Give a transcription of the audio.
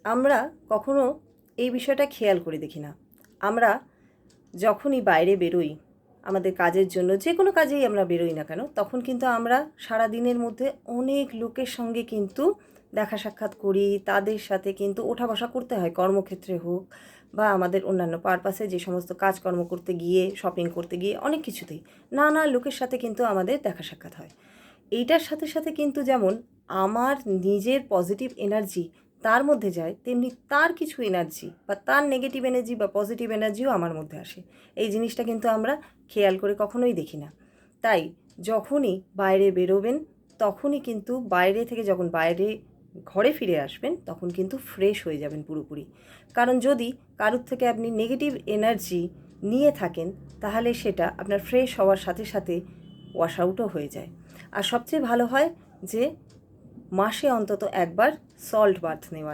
আমরা কখনো এই বিষয়টা খেয়াল করে দেখি না। আমরা যখনই বাইরে বেরোই আমাদের কাজের জন্য, যে কোনো কাজেই আমরা বেরোই না কেন, তখন কিন্তু আমরা সারা দিনের মধ্যে অনেক লোকের সঙ্গে কিন্তু দেখা সাক্ষাৎ করি, তাদের সাথে কিন্তু ওঠা বসা করতে হয়, কর্মক্ষেত্রে হোক বা আমাদের অন্যান্য পারপাসে যে সমস্ত কাজকর্ম করতে গিয়ে, শপিং করতে গিয়ে, অনেক কিছুতেই নানা লোকের সাথে কিন্তু আমাদের দেখা সাক্ষাৎ হয়। এইটার সাথে সাথে কিন্তু যেমন আমার নিজের পজিটিভ এনার্জি তার মধ্যে যায়, তেমনি তার কিছু এনার্জি বা তার নেগেটিভ এনার্জি বা পজিটিভ এনার্জিও আমার মধ্যে আসে। এই জিনিসটা কিন্তু আমরা খেয়াল করে কখনোই দেখি না। তাই যখনই বাইরে বেরোবেন, তখনই কিন্তু বাইরে থেকে যখন বাইরে ঘরে ফিরে আসবেন, তখন কিন্তু ফ্রেশ হয়ে যাবেন পুরোপুরি। কারণ যদি কারোর থেকে আপনি নেগেটিভ এনার্জি নিয়ে থাকেন, তাহলে সেটা আপনার ফ্রেশ হওয়ার সাথে সাথে ওয়াশ আউটও হয়ে যায়। আর সবচেয়ে ভালো হয় যে মাসে অন্তত একবার সল্ট বাথ নেওয়া।